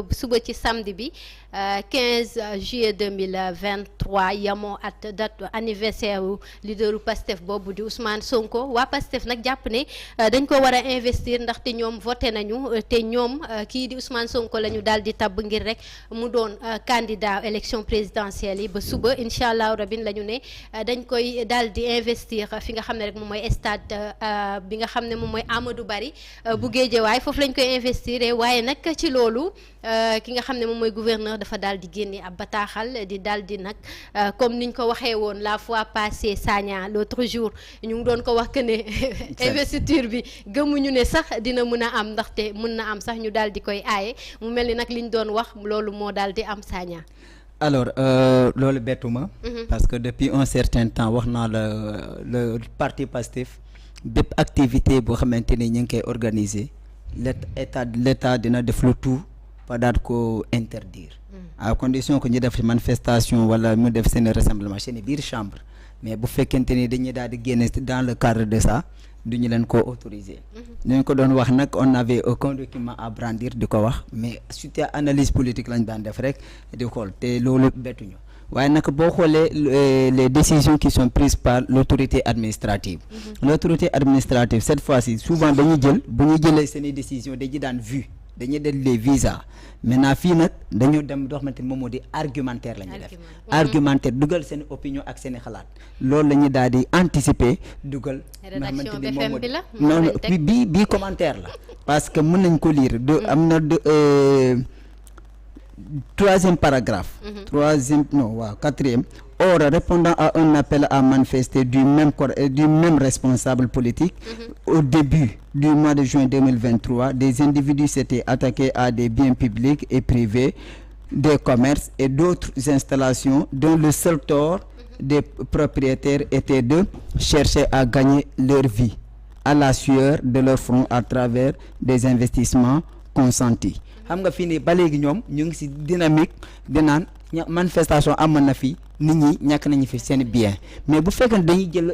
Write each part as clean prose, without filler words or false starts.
suba ci samedi bi 15 juillet 2023 yamoo at date anniversaire wu leaderu Pastef boobu di Ousmane Sonko waa Pastef nag jàpp ne dañ ko war a investir ndaxte ñoom voté nañu te ñoom kii di Ousmane Sonko la ñu daal di tabb ngir rek mu doon candidat élection présidentielle yi ba suba incha allah rabin la ñu ne dañ koy daal di investir fi nga xam ne rek moom mooy stade bi nga xam ne moom mooy Amadou Barry bu Guédiawaye foofu lañ koy investir waaye nag ci loolu ki nga xam ne moom mooy gouverneur dafa daal di génne ab bataaxal di daal di nag comme niñ ko waxee woon la fois passée Sagna l'autre jour ñu ngi doon ko wax que ne investiture bi gëmuñu ne sax dina mën a am ndaxte mën na am sax ñu daal di koy aaye mu mel ni nag liñ doon wax loolu moo daal di am Sagna. Alors loolu bettuma parce que depuis un certain temps wax naa le parti Pastef bépp activité boo xamante ni ñu ngi koy organiser l'état dina def le tout ba daal ko interdire à condition que ñu def manifestation wala ñu def seen rassemblement seen biir chambre mais bu fekkente ni dañuy daal di génne dans le cadre de ça duñu leen ko autoriser ñu ko doon wax nag on avait aucun document à brandir di ko wax mais suite analyse politique lañ daan def rek di xool te loolu bettuñu waaye nag boo xoolee les décisions qui sont prises par l'autorité administrative l'autorité administrative cette fois-ci souvent dañuy jël bu ñu jëlee seeni décision dañuy daan vu dañuy def les visas maintenant fii nag dañoo dem doo xamante ni moom moo di argumentaire la ñuy def argumentaire dugal seen opinion ak seen xalaat loolu la ñuy daal di anticiper dugal nga xamante ni moom moo di non bii commentaire la parce que mën nañ ko lire de am na troisième paragraphe quatrième. Or, répondant à un appel à manifester du même responsable politique, au début du mois de juin 2023, des individus s'étaient attaqués à des biens publics et privés, des commerces et d'autres installations dont le seul tort des propriétaires était de chercher à gagner leur vie à la sueur de leur front à travers des investissements consentis. Xam nga fii nii ba léegi ñoom ñu ngi ci dynamique di naan manifestation amoon na fii nit ñi ñàkk nañu fi seen bien mais bu fekkee dañuy jël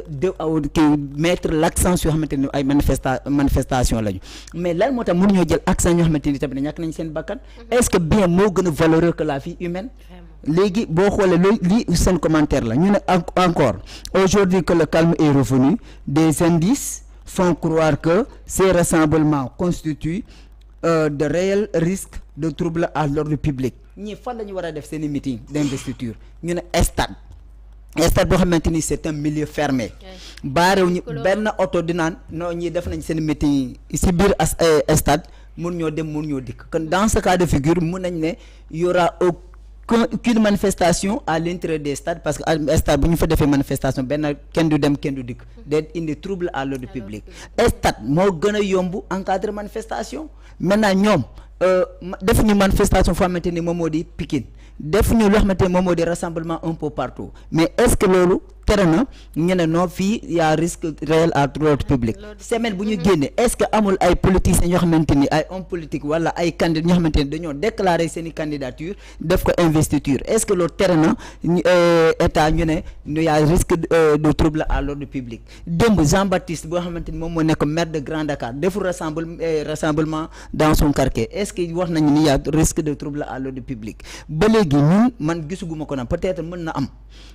mettre l'accent yoo xamante ni ay manifestation lañu mais lan moo tax mënuñoo jël accent ñoo xamante ni tamit ñàkk nañu seen bakkan est-ce que bien moo gën a valeureux que la vie humaine léegi boo xoolee loolu lii seen commentaire la ñu ne encore aujourd'hui que le calme est revenu des indices font croire que ces rassemblements constituent de réels risques de troubles à l'ordre public ñii fan la ñu war a def seen i meeting d'investiture ñu ne stade boo xamante ni c'est un milieu fermé baarew ñu benn oto di naan non ñii def nañ seen meeting ci biir stade mun ñoo dem mun ñoo dikk kon dans ce cas de figure mun nañ ne y aura aucune manifestation à l'intérieur des stades parce que stade bu ñu fa defee manifestation benn kenn du dem kenn du dikk day indi trouble à l'ordre public stade moo gën a yomb encadrer manifestation maintenant ñoom defuñu manifestation foo xamante ni moom moo di Pikine defuñu loo xamante ni moom moo di rassemblement un peu partout mais est-ce que loolu tere na ñu ne non fii y a risque réel à l'ordre public semaine bu ñu génne est-ce que amul ay politiciens ñoo xamante ni ay hommes politiques wala ay candidats ñoo xamante ni dañoo déclarer seen i candidature def ko investiture est-ce que loolu tere na état ñu ne y a risque de trouble à l'ordre public démb Jean-Baptiste boo xamante ni moom moo nekk maire de Grand Dakar deful rassemblement dans son quartier est-ce que wax nañu ni y a risque de trouble à l'ordre public ba léegi ñun man gisuguma ko na peut-être mën na am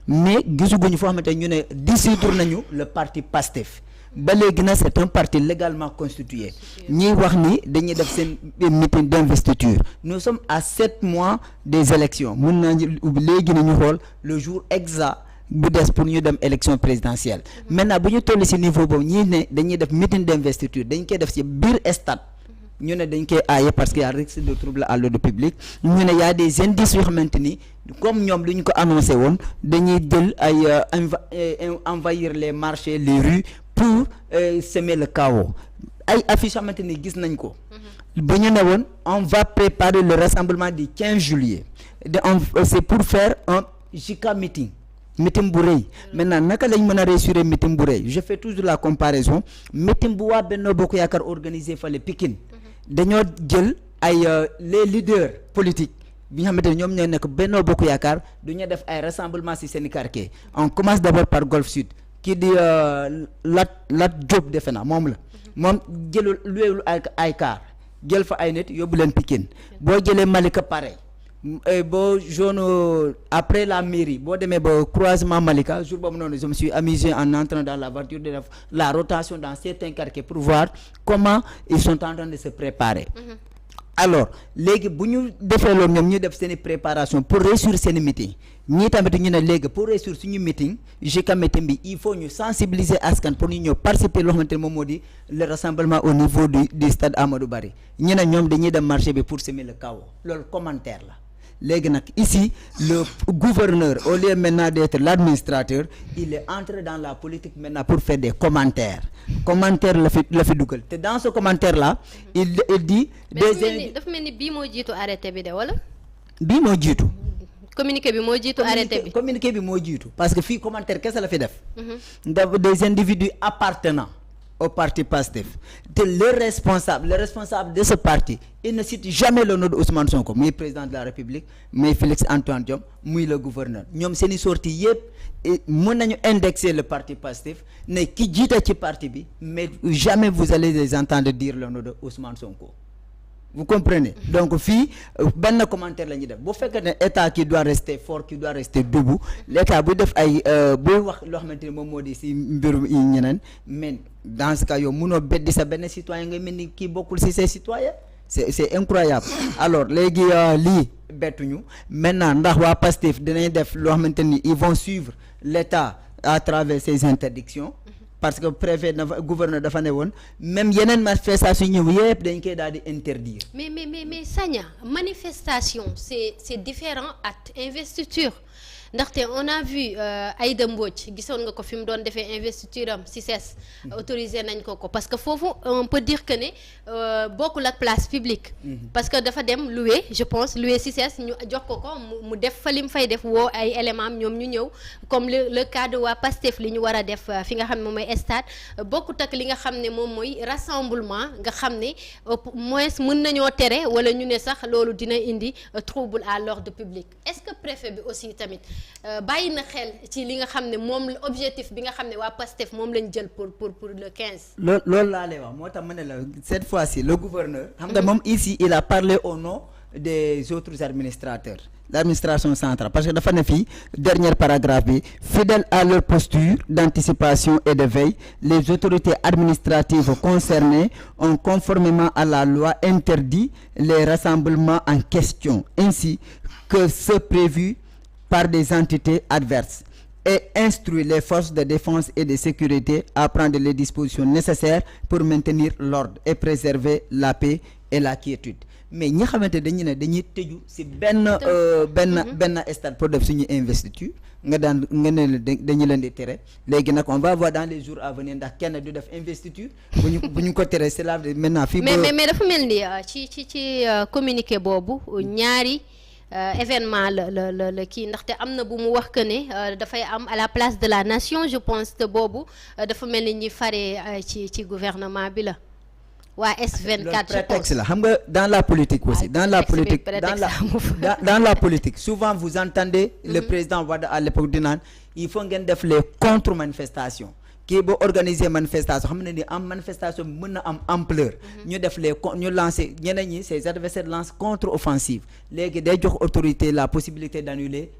mais gisuguñu foo xamante ñu ne dissoudre nañu le parti Pastef ba léegi nag c'est un parti légalement constitué ñiy wax ni dañuy def seen meeting d'investiture nous sommes à 7 mois des élections mën nañu léegi na ñu xool le jour exact bu des pour ñu dem élection présidentielle maintenant bu ñu toll ci niveau boobu ñii ne dañuy def meeting d'investiture dañ koy def ci biir stade ñu ne dañ koy aaye parce qu'il y a risque de trouble à l'ordre public ñu ne y a des indices yoo xamante ni comme ñoom lu ñu ko annoncé woon dañuy jël ay envahir les marchés les rues pour semer le chaos ay affiches xamante ni gis nañ ko ba ñu ne woon on va préparer le rassemblement du 15 juillet c'est pour faire un giga meeting bu rëy maintenant naka lañ mën a réussir meeting bu rëy je fais toujours la comparaison meeting bu waa Benno Bokk Yaakaar organisé fale Pikine dañoo jël ay les leaders politiques bi nga xamante ne ñoom ñoo nekk Benno Bokk Yaakaar du ñu def ay rassemblement ci seen quartier on commence d'abord par Golf Sud kii di Lat Diop defe naa moom la moom jëlul luweewul ay car jël fa ay nit yóbbu leen Pikine boo jëlee Malika pareil boo jaune après la mairie boo demee ba croisement Malika jour boobu noonu je me suis amusé en entrant dans la voiture de def la rotation dans certains quartiers pour voir comment ils sont en train de se préparer. Alors léegi bu ñu defee loolu ñoom ñu def seen i préparation pour réussir seen i meeting ñii tamit ñu ne léegi pour réussir suñu meeting JK meeting bi il faut ñu sensibiliser askan pour ñu ñëw participer loo xamante ne moom moo di le rassemblement au niveau du stade Amadou Barry ñu ne ñoom dañuy dem marché bi pour semer le chaos loolu commentaire la. léegi nag ici le gouverneur au lieu maintenant d'être l'administrateur il est entré dans la politique maintenant pour faire des commentaires la fi dugal te dans ce commentaire là il dit dafa mel ni bii moo jiitu arrêté bi de wala bii moo jiitu communiqué bi moo jiitu arrêté bi communiqué bi moo jiitu parce que fii commentaire kese la fi def des individus appartenant au parti PASTEF te le responsable de ce parti il ne cite jamais le nom de Ousmane Sonko muy président de la République muy Félix Antoine Diome muy le gouverneur ñoom seeni sortie yëpp mën nañu indexer le parti PASTEF ne ki jiite ci parti bi mais jamais vous allez les entendre dire le nom de Ousmane Sonko. Vous comprenez? Donc fii benn commentaire la ñuy def bu fekkee ne état qui doit rester fort qui doit rester debout l'état bu def ay buy wax loo xamante ne moom moo di si mbirum yi ñeneen mais dans ce cas yow mënoo beddi sa benn citoyen nga mel ni kii bokkul si ses citoyens c'est incroyable. Alors léegi lii bettuñu maintenant ndax waa Pastef dinañ def loo xamante ni ils vont suivre l'état à travers ces interdictions. Parce que préfet gouverneur dafa ne woon même yeneen manifestation ñëw yëpp dañ koy daal di interdire. mais Sagna manifestation c'est différent ak investiture ndaxte on a vu Aïda Mbodj gisoon nga ko fi mu doon defee investiture am CICES autorisé nañ ko parce que foofu on peut dire que ne bokkul ak place publique. parce que dafa dem louer je pense louer CICES ñu jox ko mu def fa lim fay def woo ay éléments am ñoom ñu ñëw comme le cas de waa Pastef li ñu war a def fi nga xam ne moom mooy stade bokkut ak li nga xam ne moom mooy rassemblement nga xam ne au moins mën nañoo tere wala ñu ne sax loolu dina indi trouble à l'ordre public est-ce que préfet bi aussi tamit. bàyyi na xel ci li nga xam ne moom objectif bi nga xam ne waa PASTEF moom lañ jël pour le 15. loolu laa lay wax moo tax ma ne la cette fois-ci le gouverneur. xam nga moom ici il a parlé au nom des autres administrateurs l'administration centrale parce que dafa ne fii dernier paragraphe bi fidèles à leur posture d'anticipation et de veille les autorités administratives concernées ont conformément à la loi interdit les rassemblements en question ainsi que ceux prévus par des entités adverses et instruit les forces de défense et de sécurité à prendre les dispositions nécessaires pour maintenir l'ordre et préserver la paix et la quiétude mais ñi xamante dañu ne dañuy tëju ci benn stade pour def suñu investiture nga ne dañu leen di tere léegi nag on va voir dans les jours à venir ndax kenn du def investiture bu ñu ko tere c'est là maintenant fii mais dafa mel ni ci communiqué boobu ñaari événement la kii ndaxte am na bu mu wax que ne dafay am à la place de la nation je pense que boobu dafa mel ni ñi faree ci gouvernement bi la waa S24 prétexte la xam nga dans la politique aussi dans la politique souvent vous entendez le président Wade à l'époque di naan il faut ngeen def les contre-manifestations kii boo organiser manifestation xam ne ni am manifestation bi mën na am ampleur ñu def ñu lancer ñeneen ñi ces adversaires lancent contre-offensive léegi day jox autorité la possibilité d'annuler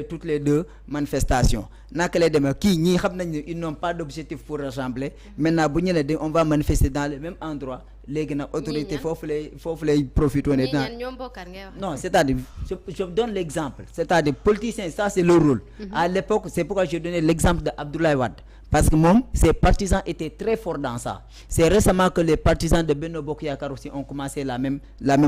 toutes les deux manifestations naka lay demee kii ñii xam nañ ne ils n'ont pas d'objectif pour rassembler maintenant bu ñu ne on va manifester dans le même endroit léegi nag autorité foofu lay profiter ne non c'est-à-dire je donne l'exemple c'est-à-dire politiciens ça c'est leur rôle à l'époque c'est pourquoi j'ai donné l'exemple de Abdoulaye Wade parce que moom ses partisans étaient très forts dans ça c'est récemment que les partisans de Benno Bokk Yaakaar aussi ont commencé la même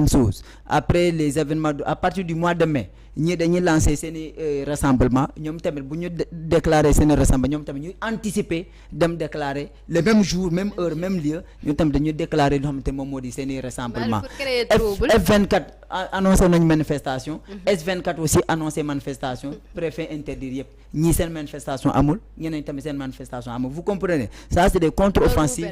chose après les événements à partir du mois de mai ñii dañuy lancer seeni rassemblement ñoom tamit bu ñu déclarer seeni rassemblement ñoom tamit ñuy anticiper dem déclarer le même jour même heure même lieu ñoom tamit dañuy déclarer loo xamante moom moo di seeni rassemblement F24 annoncé nañ manifestation S24 aussi annoncé manifestation préfet interdire yëpp ñii seen manifestation amul ñeneen tamit seen manifestation amul vous comprenez ça c'est des contre-offensives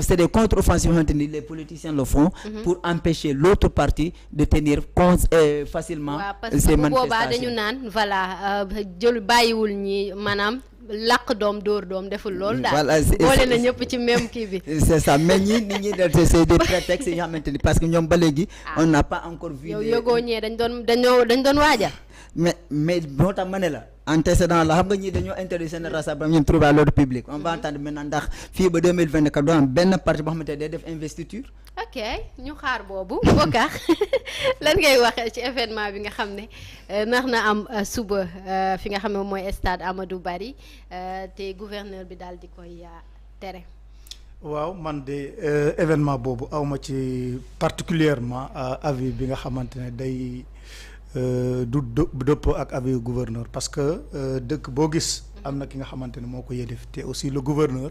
c'est des contre-offensives xamante ni les politiciens le font pour empêcher l'autre parti de tenir compte facilement ces manifestations boobaa dañu naan voilà jël bàyyiwul ñi maanaam làq doom dóor doom deful loolu daal. voilà boole na ñëpp ci même kii bi. c'est ça mais nit ñi c'est des prétextes yi nga xamante ni parce que ñoom ba léegi. on n'a pas encore vu. yow yëgoo ñee dañ doon waajal. mais moo tax ma ne la antécédent la xam nga ñii dañoo interdit seen rassemblement ñun trouver à l'ordre public on va entendre maintenant ndax fii ba 2024 doo am benn parti boo xamante ne day def investiture. ok ñu xaar boobu Bokar lan ngay wax ci événement bi nga xam ne nar na am suba fi nga xam ne mooy stade Amadou Barry te gouverneur bi daal di koy tere. waaw man de événement boobu awma ci particulièrement avis bi nga xamante ne day du dëppoo ak avis gouverneur parce que dëkk boo gis am na ki nga xamante ne moo ko yëdef te aussi le gouverneur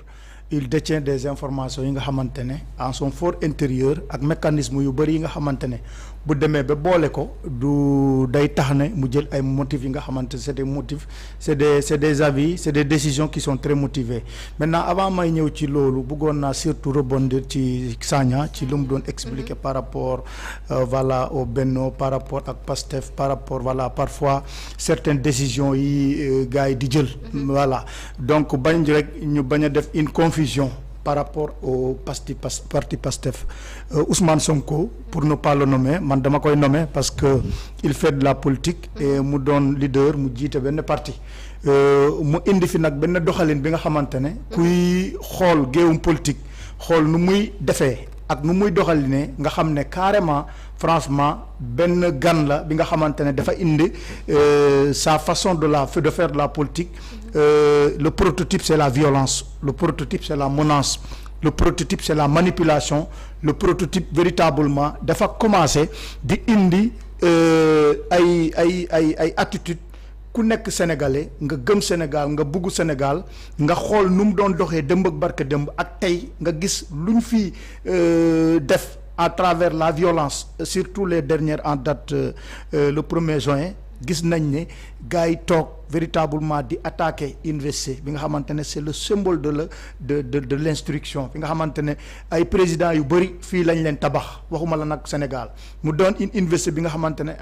il détient des informations yi nga xamante ne en son fort intérieur ak mécanisme yu bëri yi nga xamante ne bu demee ba boole ko du day tax ne mu jël ay motifs yi nga xamante ne c'est des motifs c'est des avis c'est des décisions qui sont très motivées maintenant avant may ñëw ci loolu bëggoon naa surtout rebondir ci Sagna ci lu mu doon expliquer par rapport voilà au Benno par rapport ak Pastef par rapport voilà parfois certaines décisions yi gars yi di jël voilà donc bañ rek ñu bañ a def une confusion par rapport au parti Pastef Ousmane Sonko pour ne pas le nommer man dama koy nommer parce que il fait de la politique et mu doon leader mu jiite benn parti mu indi fi nag benn doxalin bi nga xamante ne kuy xool géewum politique xool nu muy defee ak nu muy doxalinee nga xam ne carrément franchement benn gan la bi nga xamante ne dafa indi sa façon de faire de la politique le prototype c'est la violence le prototype c'est la menace le prototype c'est la manipulation le prototype véritablement dafa commencer di indi ay attitude ku nekk sénégalais nga gëm Sénégal nga bugg Sénégal nga xool nu mu doon doxee dëmb ak barke dëmb ak tey nga gis luñ fi def à travers la violence surtout les dernières en date le 1er juin gis nañ ne gars yi toog véritablement di attaquer université bi nga xamante ne c'est le symbole de l'instruction bi nga xamante ne ay présidents yu bëri fii lañ leen tabax waxuma la nag Sénégal mu doon une université bi nga xamante ne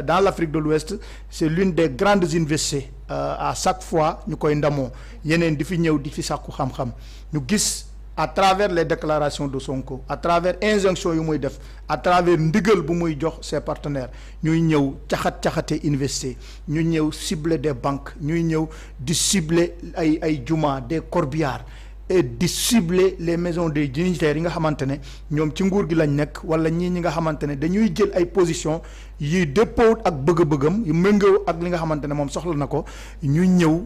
dans l'Afrique de l'Ouest c'est l'une des grandes universités à chaque fois ñu koy ndamoo yeneen di fi ñëw di fi sàkku xam-xam ñu gis à travers les déclarations de Sonko à travers injonction yu muy def à travers ndigal bu muy jox ses partenaires ñuy ñëw caxate université ñu ñëw cibler des banques ñuy ñëw di cibler ay juma des corbillards et di cibler les maisons des dignitaires yi nga xamante ne ñoom ci nguur gi lañ nekk wala ñi nga xamante ne dañuy jël ay positions yuy dëppoo ak bëgg-bëggam yu méngoo ak li nga xamante ne moom soxla na ko ñu ñëw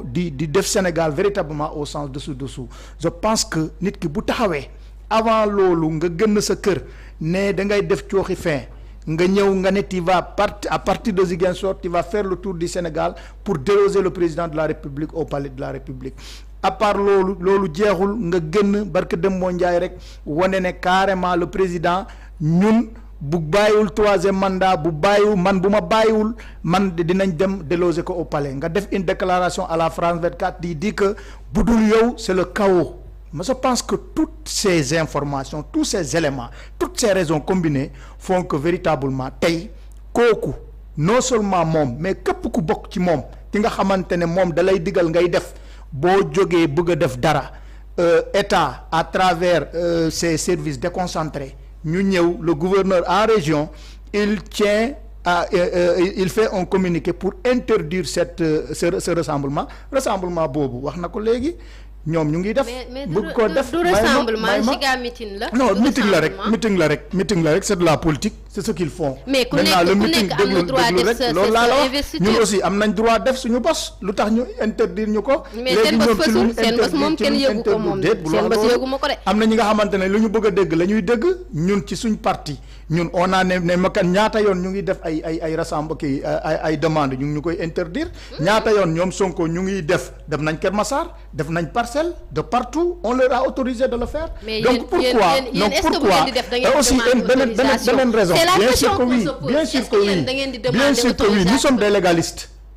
di def Sénégal véritablement au sens dessous je pense que nit ki bu taxawee avant loolu nga gën sa kër ne da ngay def cooxi fin nga ñëw nga ne tu vas à partir de Ziguinchor tu vas faire le tour du Sénégal pour déloger le président de la République au palais de la République à part loolu jeexul nga gën barke Demba Ndiaye rek wane ne carrément le président ñun bu bàyyiwul 3e mandat bu bàyyiwul man bu ma bàyyiwul man dinañ dem déloger ko au palais nga def une déclaration à la France 24 di dit que bu dul yow c'est le chaos. Mais je pense que toutes ces informations tous ces éléments toutes ces raisons combinées font que véritablement tey kooku non seulement moom mais képp ku bokk ci moom ki nga xamante ne moom da lay digal ngay def boo jógee bëgg a def dara état à travers ses services déconcentrés ñu ñëw le gouverneur en région il fait un communiqué pour interdire ce rassemblement boobu wax na ko léegi ñoom ñu ngi def. bëgg ko def du rassemblement giga meeting la. non meeting la rek c'est de la politique c'est ce qu'ils font. mais ku nekk am na droit def sa investiture ñun aussi am nañ droit def suñu bos lu tax ñu interdire ñu ko. mais seen bos fësul seen bos moom kenn yëgu ko moom seen bos yëgu ma ko de. am na ñi nga xamante ne lu ñu bëgg a dégg la ñuy dégg ñun ci suñ parti ñun on a ne makan ñaata yoon ñu ngi def ay rassemble kii ay demande ñu koy interdire. ñaata yoon ñoom Sonko ñu ngi def nañ Keur Massar def nañ Parcelles de partout on leur a autorisé de le faire. mais donc pourquoi aussi beneen raison. Bien sûr que oui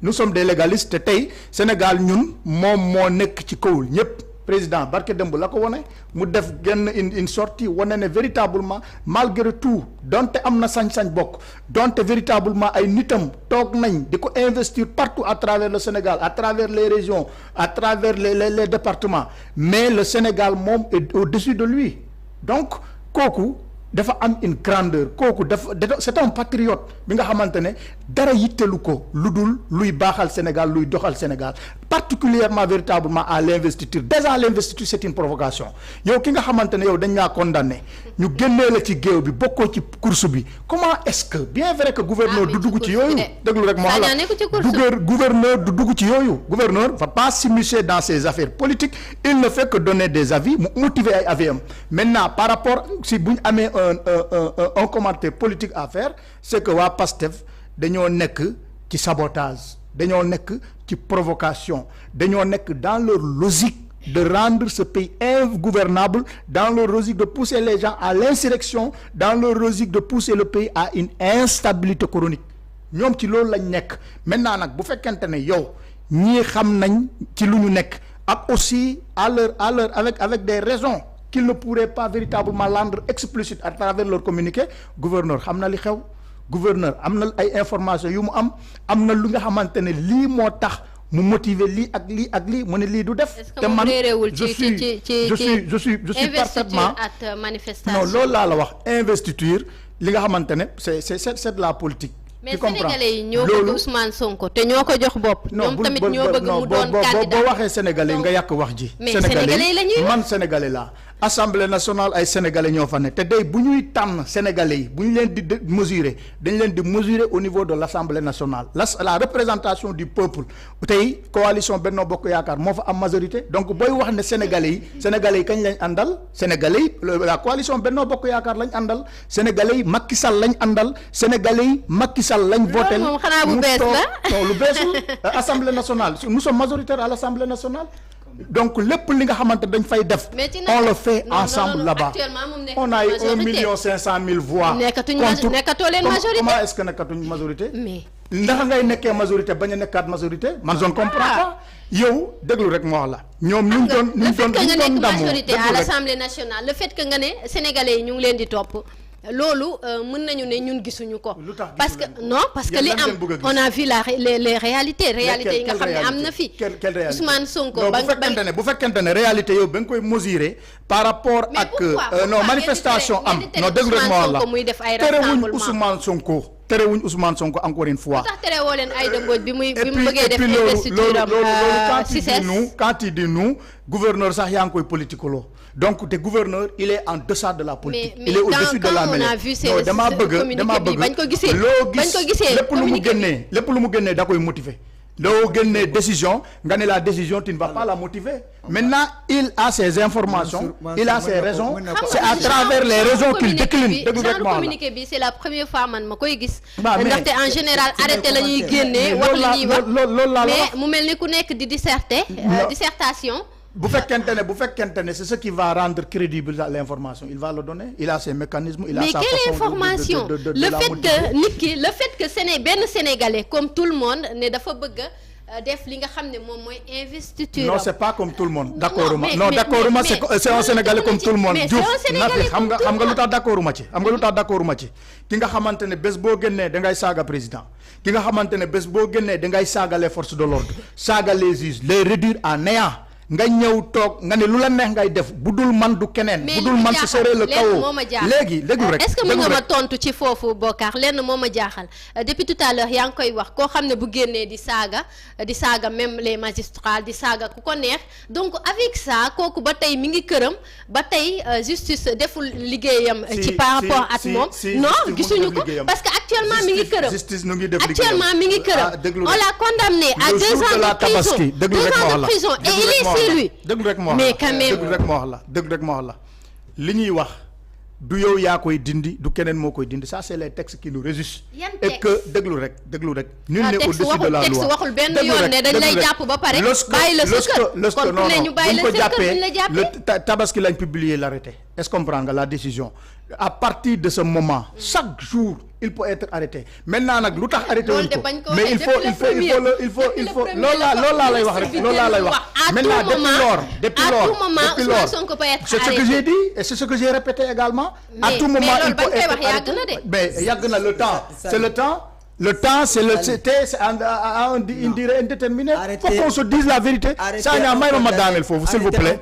nous sommes des légalistes te tey Sénégal ñun moom moo nekk ci kawul ñëpp président barke démb la ko wone mu def genn une sortie wane ne véritablement malgré tout donte am na sañ-sañ bokk donte véritablement ay nitam toog nañ di ko investir partout à travers le Sénégal à travers les régions à travers les départements mais le Sénégal moom est au-dessus de lui donc kooku dafa am une grandeur kooku dafa c'est un patriote bi nga xamante ne dara yittelu ko lu dul luy baaxal Sénégal luy doxal Sénégal particulièrement véritablement à l'investiture déjà l'investiture c'est une provocation yow ki nga xamante ne yow dañ laa condamné ñu génnee la ci géew bi bokkoo ci course bi comment est-ce que bien vrai que gouverneur du dugg ci yooyu déglu rek moo la gouverneur du dugg ci yooyu gouverneur va pas s'immiscer dans ses affaires politiques il ne fait que donner des avis mu motiver ay avis am maintenant par rapport si bu ñu amee un commentaire politique à faire c'est que waa PASTEF dañoo nekk ci sabotage dañoo nekk ci provocation dañoo nekk dans leur logique de rendre ce pays ingouvernable dans leur logique de pousser les gens à l'insurrection dans leur logique de pousser le pays à une instabilité chronique ñoom ci loolu lañ nekk maintenant nag bu fekkente ne yow ñii xam nañ ci lu ñu nekk ak aussi à leur avec des raisons qu'ils ne pourraient pas véritablement rendre explicite à travers leur communiqué gouverneur xam na li xew gouverneur am na ay information yu mu am na lu nga xamante ne lii moo tax mu motiver lii ak lii ak lii mu ne lii du def te man je suis parfaitement non loolu laa la wax investiture li nga xamante ne c'est de la politique. mais sénégalais yi ñoo bëgg Ousmane Sonko te ñoo ko jox bopp. ñoom tamit ñoo bëgg mu doon candidat boo waxee sénégalais yi nga yàq wax ji. mais sénégalais yi la ñuy man sénégalais laa. assemblée nationale ay sénégalais ñoo fa ne te day bu ñuy tànn sénégalais yi bu ñu leen di mesurer dañ leen di mesurer au niveau de l'assemblée nationale la représentation du peuple tey coalition Benno Bokk Yaakaar moo fa am majorité donc booy wax ne sénégalais yi kañ lañ àndal sénégalais yi la coalition Benno Bokk Yaakaar lañ àndal sénégalais yi Macky Sall lañ àndal sénégalais yi Macky Sall lañ voté moom xanaa bu bees la non lu beesul assemblée nationale nous sommes majoritaires à l'assemblée nationale donc lépp li nga xamante dañ fay def on le fait ensemble là-bas on a eu 1,5 million voix nekkatoo leen majorité comment est-ce que nekkatuñ majorité ndax ngay nekkee majorité bañ a nekkaat majorité man je ne comprends pas yow déglu rek moo wax la ñoom ñu doon nekk majorité à l'Assemblée nationale le fait que nga ne sénégalais yi ñu ngi leen di topp loolu mën nañu ne ñun gisuñu ko parce que li am on a vu les réalités yi nga xam ne am na fi Ousmane Sonko bu fekkente ne réalité yow ba nga koy mesurer par rapport ak non manifestation am non déglu rek moo la terewuñ Ousmane Sonko encore une fois tax terewoo leen Aïda Mbodj bi mu bëggee def investiture am quand il dit nous gouverneur sax yaa ngi koy politiqueloo donc te gouverneur il est en deçà de la politique il est au-dessus de la mêlée non damaa bëgg bañ ko gisee lépp lu mu génnee da koy motiver loo génnee décision nga ne la décision tu ne vas pas la motiver maintenant il a ses informations il a ses raisons c'est à travers les raisons qu'il décline genre communiqué bi c'est la première fois man ma koy gis ndaxte en général arrêté la ñuy génnee wax li ñuy wax mais mu mel ni ku nekk di dissertation bu fekkente ne c'est ce qui va rendre crédible l'information il va le donner il a ses mécanismes il a sa façon mais quelle information le fait que benn sénégalais comme tout le monde ne dafa bëgg def li nga xam ne moom mooy investiture non c'est pas comme tout le monde d'accord ma c'est un sénégalais comme tout le monde Diouf Nafi xam nga lu tax d'accord ma ci ki nga xamante ne bés boo génnee da ngay saaga président ki nga xamante ne bés boo génnee da ngay saaga les forces de l'ordre saaga les juges les réduire à néant nga ñëw toog nga ne lu la neex ngay def bu dul man du keneen bu dul man ce serait le chaos léegi rek est-ce que mën nga ma tontu ci foofu Bokar lenn moo ma jaaxal depuis tout à l'heure yaa ngi koy wax koo xam ne bu génnee di saaga même les magistrats di saaga ku ko neex donc avec ça kooku ba tey mi ngi këram ba tey justice deful liggéeyam ci par rapport ak moom non gisuñu ko parce que actuellement mi ngi këram on l'a condamné à 2 ans de prison et il est dëgg rek moo wax la li ñuy wax du yow yaa koy dindi du keneen moo koy dindi ça c'est les textes qui nous régissent et que déglu rek nul n'est au-dessus de la loi texte waxul benn yoon ne dañ lay jàpp ba pare bàyyi la sa kër kon ku ne ñu bàyyi la sa kër buñ la jàppee tabaski lañ publier l'arrêté est-ce que comprendre nga la décision à partir de ce moment chaque jour il peut être arrêté maintenant nag lu tax arrêté wuñ ko bañ ko mais il faut loolu laa lay wax rek loolu laa lay wax maintenant depuis lors c'est ce que j'ai dit et c'est ce que j'ai répété également à tout moment il peut être arrêté mais yàgg na le temps c'est le temps c'est une durée indéterminée. Faut qu'on se dise la vérité. Sagna may ma daaneel foofu s'il vous plaît.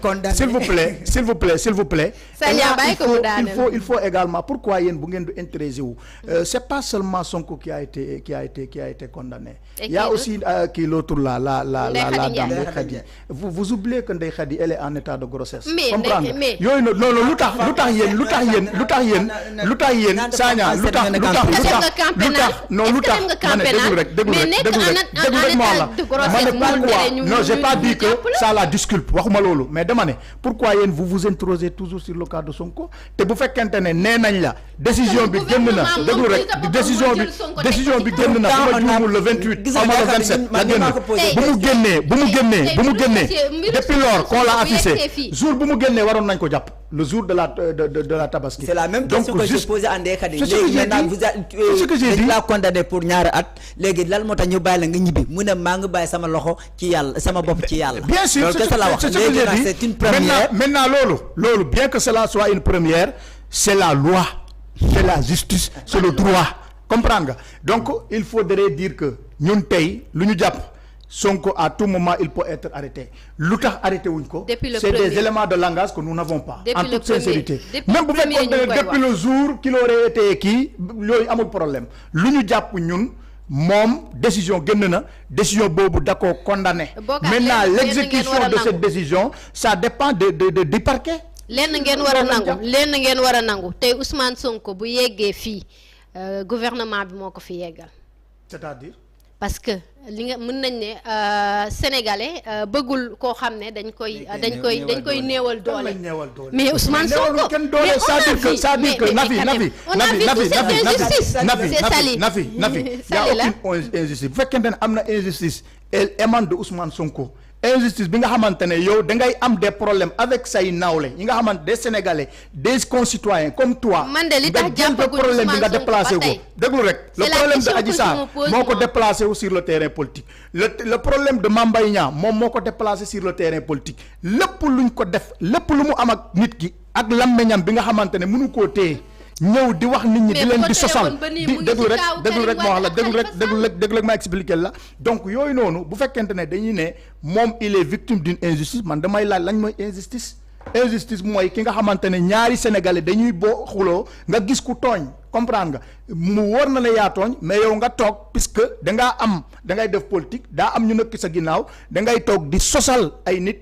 Il faut également pourquoi yéen bu ngeen du intéressé wu. C'est pas seulement Sonko qui a été condamné. Il y a aussi qui l'autre là la dame Ndeye Khady. Vous oubliez que Ndeye Khady elle est en état de grossesse. Comprendre yooyu non lu tax yéen Sagna lu tax non j'ai pas dit que ça la disculpe waxuma loolu mais dama ne pourquoi yéen vous vous introsez toujours sur le cas de Sonko te bu fekkente ne nee nañ la décision bi génn na déglu rek décision bi génn na bu ma juumul le 28 xaw ma le 27 la génn bu mu génnee depuis lors qu'on l'a affiché jour bu mu génnee waroon nañ ko jàpp le jour de la Tabaski. C'est la même question que j'ai posée à Ndeye Khady. C'est ce que j'ai dit la condamné pour ñaari at léegi lan moo tax ñu bàyyi la nga ñibbi mu ne maa ngi bàyyi sama loxo ci yàlla sama bopp ci yàlla. Bien sûr c'est ce que j'ai dit c'est une première. Maintenant loolu bien que cela soit une première c'est la loi c'est la justice c'est le droit comprendre nga donc il faudrait dire que ñun tey lu ñu jàpp Sonko à tout moment il peut être arrêté lu tax arrêté wuñ ko c'est des éléments de langage que nous n'avons pas en toute sincérité même bu fekkoon depuis le jour qu'il aurait été kii yooyu amul problème lu ñu jàpp ñun moom décision génn na décision boobu da koo condamné maintenant l'exécution de cette décision ça dépend du parquet lenn ngeen war a nangu tey Ousmane Sonko bu yeggee fii gouvernement bi moo ko fi yeggal c'est-à-dire parce que li nga mën nañ ne sénégalais bëggul koo xam ne dañ koy néewal doole mais Ousmane Sonko c'est-à-dire que Nafi y a aucune injustice bu fekkente ne am na injustice elle émane de Ousmane Sonko injustice bi nga xamante ne yow da ngay am des problèmes avec say nawle yi nga xamante des sénégalais des concitoyens comme toi man de li tax jàppagul problème bi nga déplacé ko déglu rek le problème de Adji Sarr moo ko déplacé wu sur le terrain politique le problème de Mame Mbaye Niang moom moo ko déplacé sur le terrain politique lépp luñ ko def lépp lu mu am ak nit ki ak lammeñam bi nga xamante ne mënu koo téye ñëw di wax nit ñi di leen di sosal di déglu rek ma wax la déglu rek ma expliquer la donc yooyu noonu bu fekkente ne dañuy ne moom il est victime d'une injustice man damay laaj lañ mooy injustice mooy ki nga xamante ne ñaari sénégalais dañuy boo xuloo nga gis ku tooñ comprendre nga mu wóor na la yaa tooñ mais yow nga toog puisque da ngay def politique daa am ñu nekk sa ginnaaw da ngay toog di sosal ay nit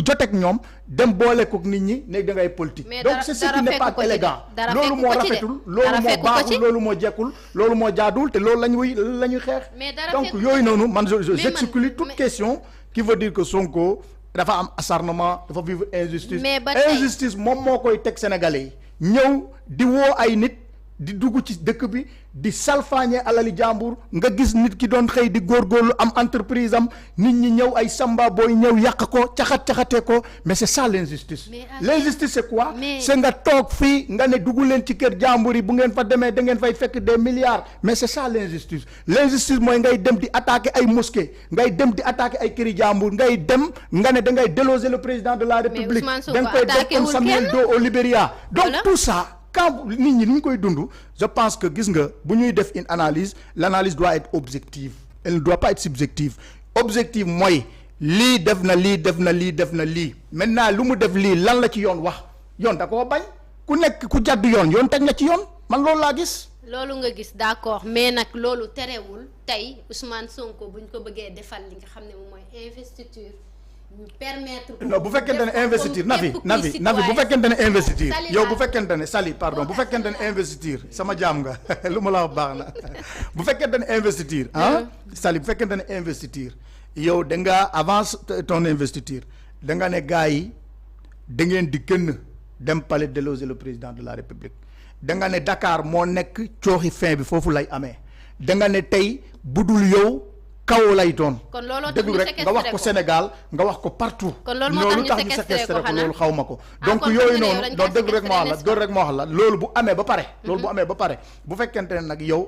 joteeg ñoom dem boole ko nit ñi ne da ngay politique donc c'est ce qui n'est pas élégant loolu moo rafetul loolu moo baaxul loolu moo jekkul loolu moo jaaduwul te loolu la ñuy xeex donc yooyu noonu man j'exclus toute question qui veut dire que Sonko dafa am acharnement dafa vivre injustice moom moo koy teg sénégalais yi ñëw di woo ay nit di dugg ci dëkk bi di salfaañe alali jàmbur nga gis nit ki doon xëy di góorgóorlu am entreprise am nit ñi ñëw ay samba booy ñëw yàq ko caxatee ko mais c'est ça l'injustice c'est quoi c'est nga toog fii nga ne dugg leen ci kër jàmbur yi bu ngeen fa demee da ngeen fay fekk des milliards mais c'est ça l'injustice mooy ngay dem di attaquer ay mosquées ngay dem di attaquer ay këri jàmbur ngay dem nga ne da ngay déloger le président de la République da nga koy def comme Samuel Doe au Libéria donc tout ça quand nit ñi ni ñu koy dund je pense que gis nga bu ñuy def une analyse l'analyse doit être objective elle ne doit pas être subjective objective mooy lii def na lii maintenant lu mu def lii lan la ci yoon wax yoon da koo bañ ku jàdd yoon teg na ci yoon man loolu laa gis loolu nga gis d'accord mais nag loolu terewul tey Ousmane Sonko buñ ko bëggee defal li nga xam ne moom mooy investiture ñu permettre non bu fekkente ne investiture Nafi bu fekkente ne investiture yow bu fekkente ne Sali pardon bu fekkente ne investiture sama jaam nga lu ma la wax baax na bu fekkente ne investiture Sali bu fekkente ne investiture yow da nga avance ton investiture da nga ne gars yi da ngeen di gën dem palais déloger le président de la République da nga ne Dakar moo nekk cooxi fin bi foofu lay amee da nga ne tey budul yow kaw lay doon. kon looloo tax déglu ñu rek nga wax ko Sénégal nga wax ko partout. kon loolu moo tax ñu séquestré ko loolu xaw ma ko. donc yooyu noonu donc déglu rek ma wax la loolu bu amee ba pare. loolu bu amee ba pare bu fekkente ne nag yow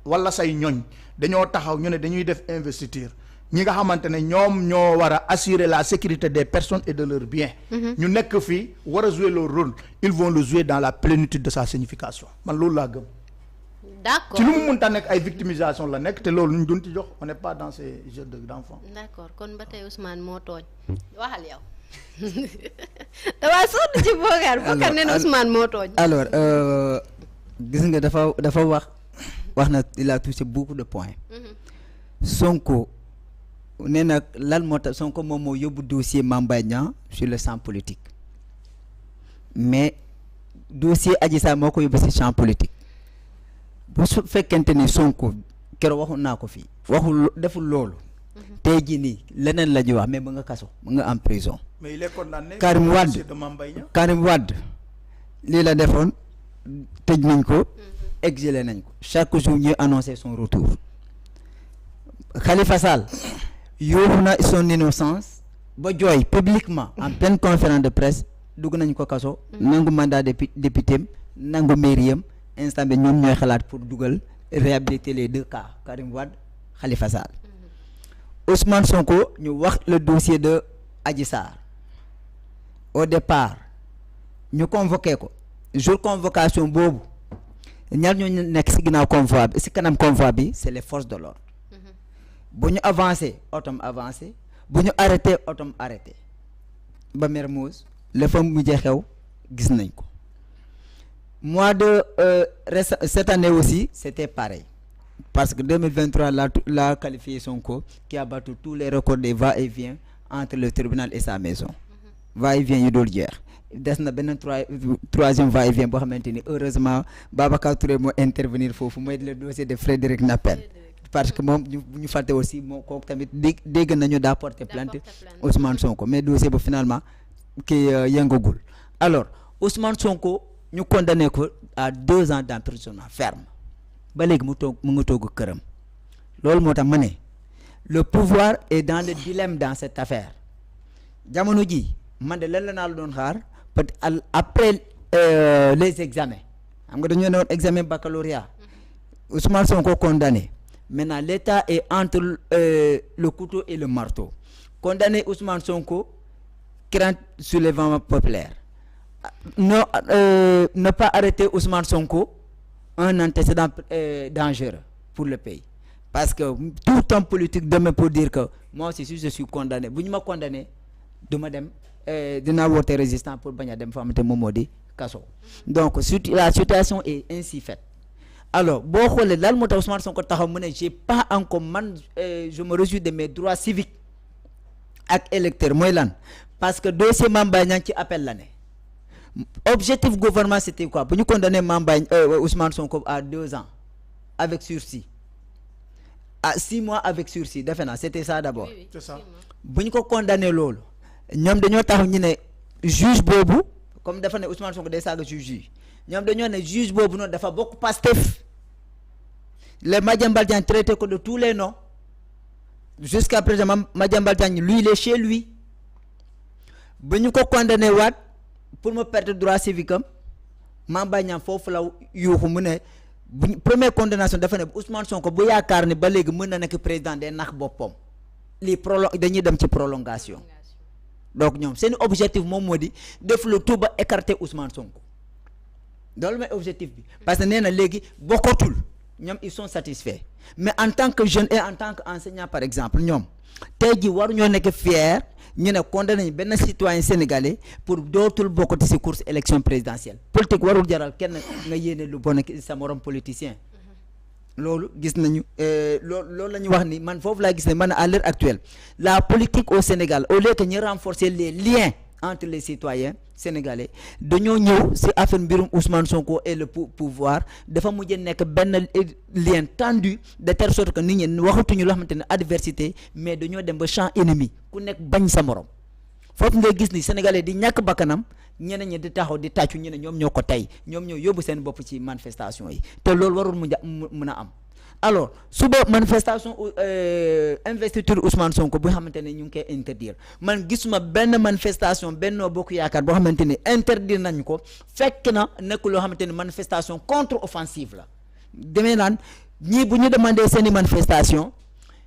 wala say ñoñ dañoo taxaw ñu ne dañuy def investiture ñi nga xamante ne ñoom ñoo war a assurer la sécurité des personnes et de leurs biens. ñu nekk fii war a jouer leur rôle ils vont le jouer dans la plénitude de sa signification man loolu laa gëm. d'accord ci lu mu mënta nekk ay victimisation la nekk te loolu ñu doon ci jox on n'est pas dans ces jeux d'enfants. d'accord kon ba tey Ousmane moo tooñ waxal yow damaa sonn ci Bokar nee na Ousmane moo tooñ. alors gis nga dafa wax na il a touché beaucoup de points. Sonko nee na lan moo tax Sonko moom moo yóbbu dossier Mame Mbaye Niang sur le champ politique mais dossier Adji Sarr moo ko yóbbu ci champ politique. bu su fekkente ni Sonko keroog waxu naa ko fii deful loolu tey jii nii leneen la ñuy wax mais ba nga kaso ba nga en prison. mais il est condamné. Karim Wade lii la defoon tëj nañ ko exilé nañ ko chaque jour ñuy annoncer son retour. Khalifa Sall yóbbu na son innocence ba jooy publiquement en pleine conférence de presse dugg nañ ko kaso nangu mandat député nangu mairie am instant bi ñoom ñooy xalaat pour dugal réhabiliter les deux cas Karim Wade Khalifa Sall. Ousmane Sonko ñu wax le dossier de Adji Sarr au départ ñu convoqué ko jour convocation boobu ñaar ñoo nekk ci ginnaaw convoi bi ci kanam convoi bi c'est les forces de l'ordre bu ñu avancé otom avancé bu ñu arrêté otom arrêté ba Mermoz la fa mujjee xew gis nañ ko. Mois de cette année aussi c'était pareil parce que 2023 l'a qualifié Sonko qui a battu tous les records des va-et-vient entre le tribunal et sa maison. Va-et-vient yu dul jeex des na beneen troisième va-et-vient boo xamante ni heureusement Babacar Touré moo intervenir foofu mooy le dossier de Frédéric Nappel parce que moom ñu fàtte aussi moo kooku tamit dégg nañu daa porter plainte Ousmane Sonko mais dossier ba finalement kii yëngagul alors Ousmane Sonko ñu condamné ko à 2 ans d'emprisonnement ferme ba léegi mu ngi toog këram loolu moo tax ma ne le pouvoir est dans le dilemme dans cette affaire jamono ji man de lan la naa la doon xaar peut-être après les examens xam nga dañoo ne woon examen baccalauréat Ousmane Sonko condamné maintenant l'État est entre le couteau et le marteau condamné Ousmane Sonko crainte soulèvement populaire. Ne pas arrêter Ousmane Sonko un antécédent dangereux pour le pays parce que tout homme politique demain pour dire que moi aussi si je suis condamné bu ñu ma condamné du ma dem dinaa woote résistant pour bañ a dem fa xamante moom moo di kaso donc la situation est ainsi faite alors boo xoolee lan moo tax Ousmane Sonko taxaw mu ne j'ai pas encore man je me réjouis de mes droits civiques ak électeurs mooy lan parce que dossier Mame Mbaye Niang ci appel la ne objectif gouvernement c'était quoi bu ñu condamné Mame Mbaye Ousmane Sonko à 2 ans avec sursis à 6 mois avec sursis defe naa c'était ça d'abord. Oui, c'est ça. bu ñu ko condamné loolu ñoom dañoo taxaw ñu ne juge boobu comme dafa ne Ousmane Sonko day saaga juge yi ñoom dañoo ne juge boobu noonu dafa bokk Pastef les Madiambal Diagne traité ko de tous les noms jusqu'à présent Madiambal Diagne lui il est chez lui bu ñu ko condamné waat pour me perdre droit civique am Mame Mbaye Niang foofu la yuuxu mu ne bu première condamnation dafa ne Ousmane Sonko bu yaakaar ne ba léegi mën na nekk président day nax boppam lii dañuy dem ci prolongation donc ñoom seen objectif moom moo di def le tout ba écarter Ousmane Sonko loolu mooy objectif bi parce que nee na léegi bokkatul ñoom ils sont satisfaits mais en tant que jeune et en tant que enseignant par exemple ñoom tey ji waru ñoo nekk fier ñu ne condamné benn citoyen sénégalais pour dootul bokkati ci course élection présidentielle politique warul jaral kenn nga yéene lu bon sa morom politicien loolu gis nañu loolu la ñu wax ni man foofu laa gis ne man à l'heure actuelle la politique au Sénégal au lieu que ñu renforcer les liens entre les citoyens sénégalais dañoo ñëw ci affaire mbirum Ousmane Sonko et le pouvoir dafa mujj nekk benn lien tendu de telle sorte que nit ñi waxatuñu loo xamante ne adversité mais dañoo dem ba champ ennemi ku nekk bañ sa morom foofu ngay gis ni sénégalais di ñàkk bakkanam ñeneen ñi di taxaw di tàccu ñu ne ñoom ñoo ko tey ñoom ñoo yóbbu seen bopp ci manifestation yi te loolu warul mën a am alors suba manifestation investiture Ousmane Sonko bu xamante ne ñu ngi koy interdire man gisuma benn manifestation Benno Bokk Yaakaar boo xamante ne interdire nañ ko fekk na nekk loo xamante ne manifestation contre offensive la demee naan ñii bu ñu demandé seeni manifestation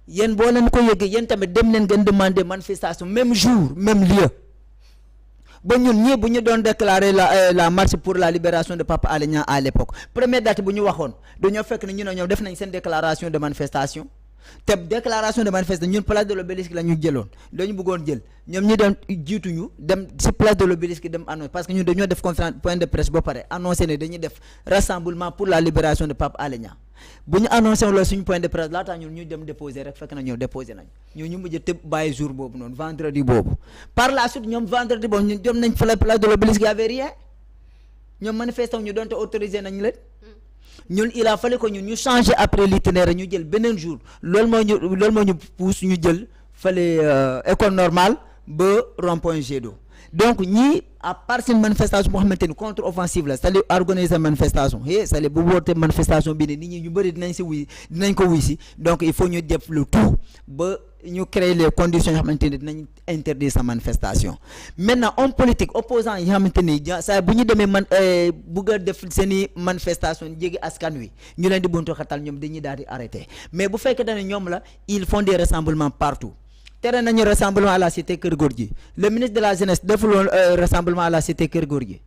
yéen boo leen ko yëgee yéen tamit dem leen ngeen demandé manifestation même jour même lieu ba ñun ñii bu ñu doon déclarer la marche pour la libération de Pape Alé Niang à l'époque première date bu ñu waxoon dañoo fekk ne ñu ne ñoom def nañ seen déclaration de manifestation te déclaration de manifestation ñun place de l'Obélisque la ñu jëloon dañu bëggoon jël ñoom ñi dem jiituñu dem ci place de l'Obélisque dem annonce parce que ñun dañoo def conférence point de presse ba pare annoncé ne dañuy def rassemblement pour la libération de Pape Alé Niang bu ñu annoncé loolu suñu point de presse laataa ñun ñu dem déposer rek fekk na ñoom déposé nañ ñu mujj tëb bàyyi jour boobu noonu vendredi boobu par la suite ñoom vendredi boobu ñun dem nañ fa la place de l'Obélisque y avait rien ñoom manifestant ñu doonte autorisé nañ leen ñun il a fallu que ñun ñu changer après l'itinéraire ñu jël beneen jour loolu moo ñu pousse ñu jël fale école normale ba rond-point Jet d'eau donc ñii à part seen manifestation boo xamante ni contre offensive la c'est-à-dire organiser manifestation c'est-à-dire bu woote manifestation bi ne nit ñi ñu bëri dinañ ko wuy si donc il faut ñu def le tout ba ñu créer les conditions yoo xamante ni dinañ interdire sa manifestation maintenant homme politique opposant yi xamante ni saa bu ñu demee bugg a def seeni manifestation jéggi askan wi ñu leen di buntu xatal ñoom dañuy daal di arrêter mais bu fekkee ne ñoom la ils font des rassemblements partout tere nañu rassemblement à la cité Keur Gorgui le ministre de la jeunesse defuloon rassemblement à la cité Keur Gorgui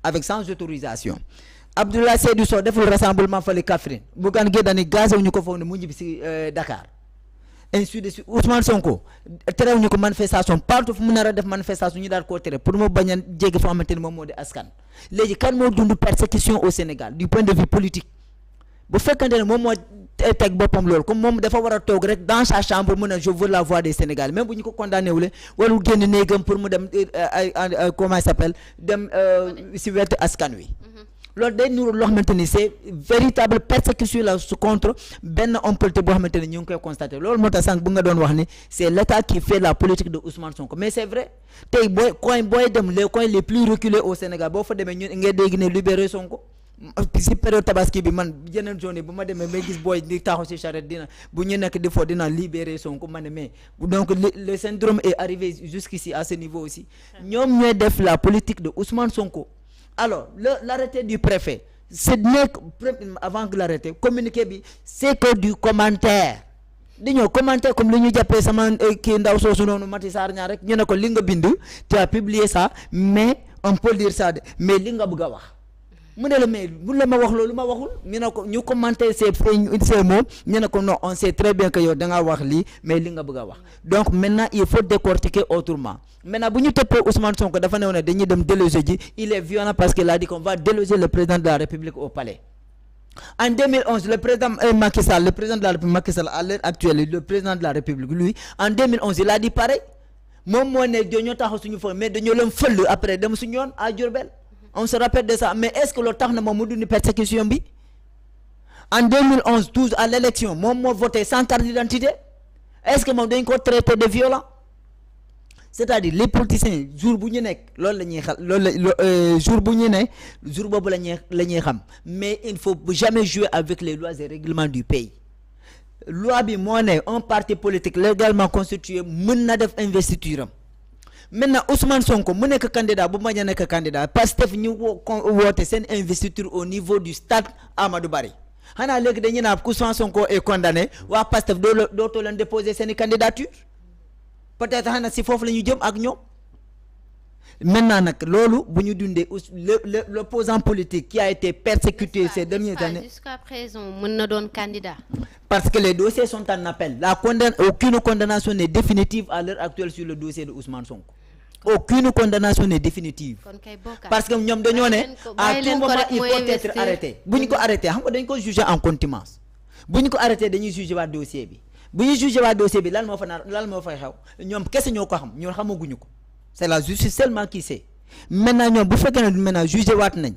avec sans autorisation Abdoulaye Seydou Sow deful rassemblement fële Kaffrine Bougane Gueye Dany gazé wu ñu ko foog ne mu ñibbi si Dakar ainsi de suite Ousmane Sonko terew ñu ko manifestation partout fu mu nar a def manifestation ñu daal koo tere pour mu bañ a jéggi foo xamante ni moom moo di askan léegi kan moo dund persécution au Sénégal du point de vue politique bu fekkante ne moom moo teg boppam loolu comme moom dafa war a toog rek dans sa chambre mën a je veux la voix des Sénégalais même bu ñu ko condamné wule warul génn néegam pour mu dem comment il s'appelle dem si wetu askan wi loolu day nuru loo xamante ni c'est véritable persécution la su contre benn homme politique boo xamante ni ñu ngi koy constater loolu moo tax sànq bu nga doon wax ni c'est l'État qui fait la politique de Ousmane Sonko mais c'est vrai tey booy dem les coins les plus reculés au Sénégal boo fa demee ñun ngay dégg ne libérer Sonko si période tabaski bi man yeneen zone bu ma demee may gis booy di taxaw si charrette dina bu ñu nekk di fo dina libérer Sonko ma ne mais donc le syndrome est arrivé jusqu'ici à ce niveau aussi ñoom ñooy def la politique de Ousmane Sonko alors l'arrêté du préfet c'est nekk avant que l'arrêté communiqué bi c'est que du commentaire dañoo commenter comme li ñu jàppee sama kii ndaw soosu noonu Mati Sarr ñaar rek ñu ne ko li nga bind tu as publié ça mais on peut dire ça mais li nga bëgg a wax mu ne la mais bu la ma wax loolu ma waxul ñu ne ko ñu commenter ces mots ñu ne ko non on sait très bien que yow da ngaa wax lii mais li nga bëgg a wax donc maintenant il faut décortiquer autrement maintenant bu ñu toppee Ousmane Sonko dafa ne woon ne dañuy dem déloger ji il est violent parce qu'il a dit qu'on va déloger le président de la République au palais en 2011 le président Macky Sall le président de la République Macky Sall à l'heure actuelle le président de la République lui en 2011 il a dit pareil moom moo ne dañoo taxaw suñu fa mais dañoo leen fël après dem suñu yoon à Diourbel on se rappelle de ça mais est-ce que loolu tax na moom mu dund persécution bi en 2011 12 à l'élection moom moo voté sans carte d'identité est-ce que moom dañ ko traité de violent c'est-à-dire les politiciens jour bu ñu nekk loolu la ñuy xam jour bu ñu ne jour boobu la ñuy xam mais il faut jamais jouer avec les lois et règlements du pays loi bi moo ne un parti politique légalement constitué mën na def investiture am maintenant Ousmane Sonko mu nekk candidat bu ma nekk candidat Pastef ñu woote seen investiture au niveau du stade Amadou Barry xanaa léegi dañuy naan Ousmane Sonko est condamné waa Pastef dootoo leen déposer seen candidature peut-être xanaa si foofu la ñu jëm ak ñoom maintenant nag loolu bu ñu dundee l'opposant politique qui a été persécuté ces dernières années jusqu'à présent mën na doon candidat parce que les dossiers sont en appel aucune condamnation n'est définitive à l'heure actuelle sur le dossier de Ousmane Sonko aucune condamnation n'est définitive parce que ñoom dañoo ne à tout moment il faut être arrêté bu ñu ko arrêté xam nga dañ ko juger en contumace bu ñu ko arrêté dañuy juger waa dossier bi bu ñu juger waa dossier bi lan moo fay xew ñoom kese ñoo ko xam ñoom xamaguñu ko c'est la justice seulement qui sait maintenant ñoom bu fekkee ne maintenant juger waat nañ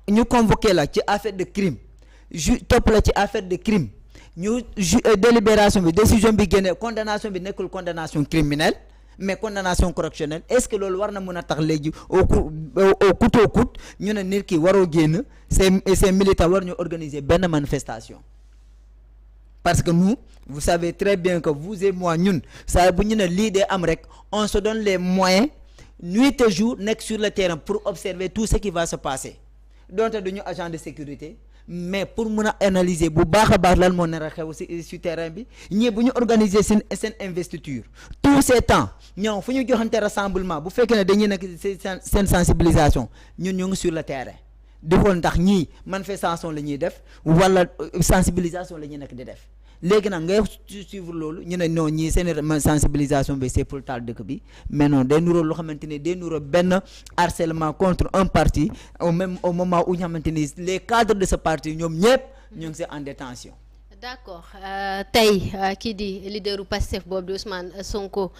ñu convoqué la ci affaire de crime topp la ci affaire de crime ñu délibération bi décision bi génne condamnation bi nekkul condamnation criminelle mais condamnation correctionnelle est-ce que loolu war na mën a tax léegi au couteau coûte ñu ne nit ki waroo génn ces militants war ñu organiser benn manifestation parce que nous vous savez très bien que vous et moi ñun saa bu ñu ne lii dee am rek on se donne les moyens nuit et jour nekk sur le terrain pour observer tout ce qui va se passer donte duñu agent de sécurité mais pour mun a analyser bu baax a baax lan moo nar a xew si terrain bi ñii bu ñu organiser seen investiture tous ces temps ñoom fu ñu joxante rassemblement bu fekkee ne dañuy nekk seen sensibilisation ñun ñu ngi sur le terrain di xool ndax ñii manifestation la ñuy def wala sensibilisation la ñuy nekk di def léegi nag ngay suivre loolu ñu ne non ñii seen sensibilisation bi c'est pour taal dëkk bi mais non day nuroo loo xamante ni day nuroo benn harcèlement contre un parti au moment où ñu xamante ni les cadres de ce parti ñoom ñëpp ñu ngi si en détention. D'accord tey kii di leaderu Pastef boobu di Ousmane Sonko